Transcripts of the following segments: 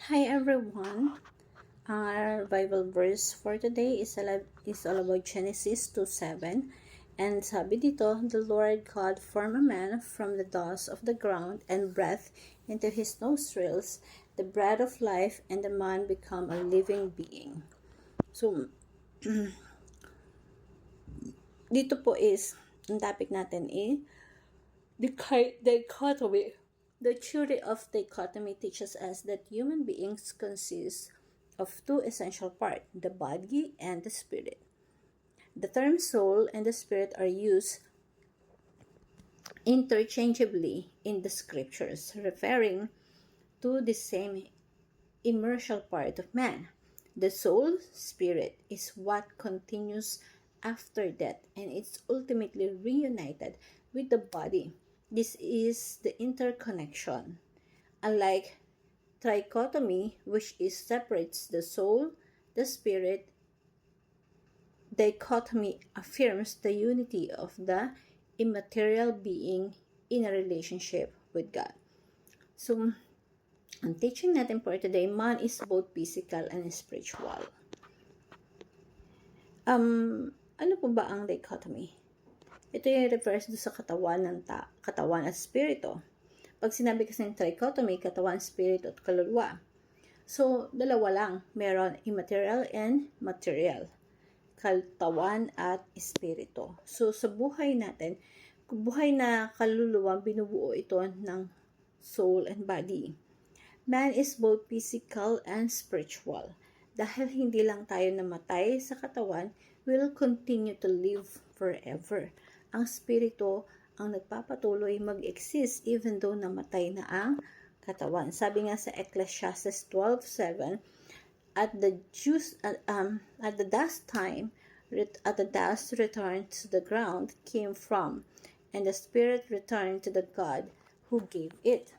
Hi everyone. Our Bible verse for today is all about Genesis 2:7. And sabi dito, the Lord God formed a man from the dust of the ground and breathed into his nostrils the breath of life, and the man became a living being. So, dito po is, ang topic natin the dichotomy. The theory of dichotomy teaches us that human beings consist of two essential parts, the body and the spirit. The term soul and the spirit are used interchangeably in the scriptures, referring to the same immaterial part of man. The soul, spirit, is what continues after death and it's ultimately reunited with the body. This is the interconnection. Unlike trichotomy, which is separates the soul, the spirit, dichotomy affirms the unity of the immaterial being in a relationship with God. So, ang teaching natin for today, man is both physical and spiritual. Ano po ba ang dichotomy? Ito yung refers sa katawan katawan at spirito. Pag sinabi kasi ng trichotomy, katawan, spirito at kaluluwa. So, dalawa lang. Meron immaterial and material. Katawan at espiritu. So, sa buhay natin, buhay na kaluluwa, binubuo ito ng soul and body. Man is both physical and spiritual. Dahil hindi lang tayo namatay sa katawan, will continue to live forever. Ang spirito ang nagpapatuloy mag-exist even though namatay na ang katawan. Sabi nga sa Ecclesiastes 12:7, at the dust returned to the ground came from, and the spirit returned to the God who gave it.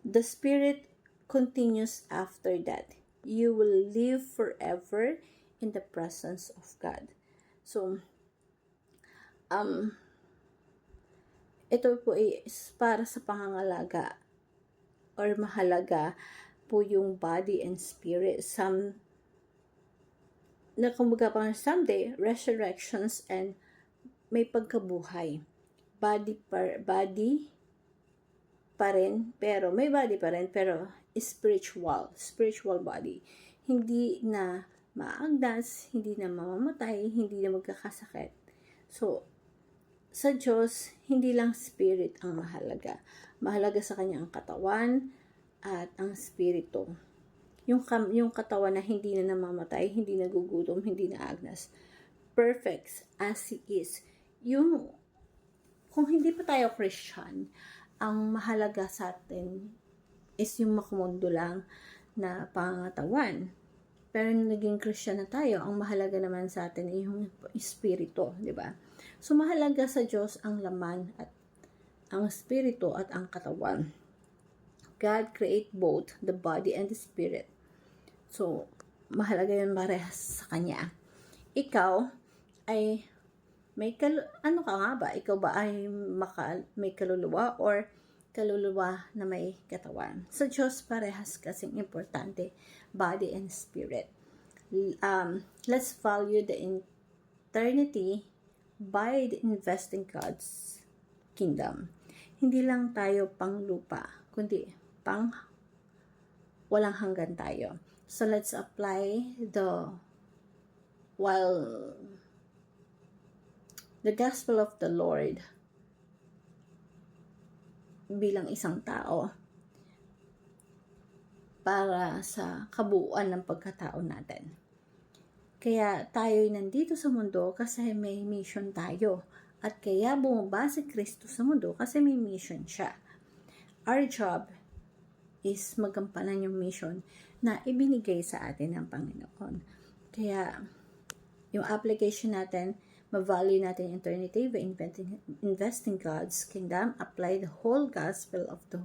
The spirit continues after that. You will live forever in the presence of God. So, ito po is para sa pangangalaga or mahalaga po yung body and spirit. Kumbaga pang someday, resurrections and may pagkabuhay. Body pa rin, pero may body pa rin, pero spiritual body. Hindi na maagdas, hindi na mamamatay, hindi na magkakasakit. So, sa Diyos, hindi lang spirit ang mahalaga. Mahalaga sa Kanya ang katawan at ang spirito. Yung katawan na hindi na namamatay, hindi nagugutom, hindi na agnas. Perfect as He is. Kung hindi pa tayo Christian, ang mahalaga sa atin is yung makumundo lang na pangatawan. Pero naging Christian na tayo, ang mahalaga naman sa atin ay yung espiritu, di ba? So mahalaga sa Diyos ang laman at ang espiritu at ang katawan. God create both the body and the spirit. So mahalaga yun parehas sa Kanya. Ikaw ay ano ka nga ba? Ikaw ba ay may kaluluwa or kaluluwa na may katawan? Sa Diyos, parehas kasing importante, body and spirit. Let's value the eternity by investing God's kingdom. Hindi lang tayo pang lupa, kundi pang walang hanggan tayo. So let's apply the gospel of the Lord bilang isang tao para sa kabuuan ng pagkatao natin. Kaya tayo'y nandito sa mundo kasi may mission tayo. At kaya bumaba si Kristo sa mundo kasi may mission siya. Our job is magampanan yung mission na ibinigay sa atin ng Panginoon. Kaya yung application natin, ma-value natin eternity by investing God's kingdom, apply the whole gospel of the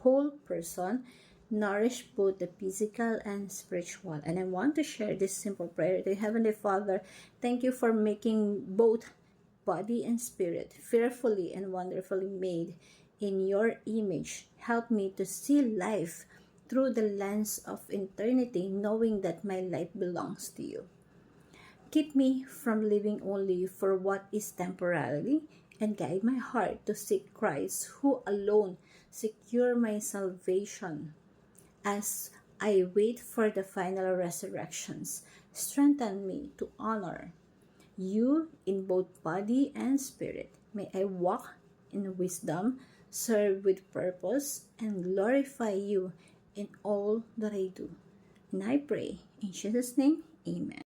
whole person, nourish both the physical and spiritual. And I want to share this simple prayer to Heavenly Father. Thank you for making both body and spirit fearfully and wonderfully made in your image. Help me to see life through the lens of eternity, knowing that my life belongs to you. Keep me from living only for what is temporary, and guide my heart to seek Christ, who alone secure my salvation. As I wait for the final resurrections, strengthen me to honor you in both body and spirit. May I walk in wisdom, serve with purpose, and glorify you in all that I do. And I pray in Jesus' name, amen.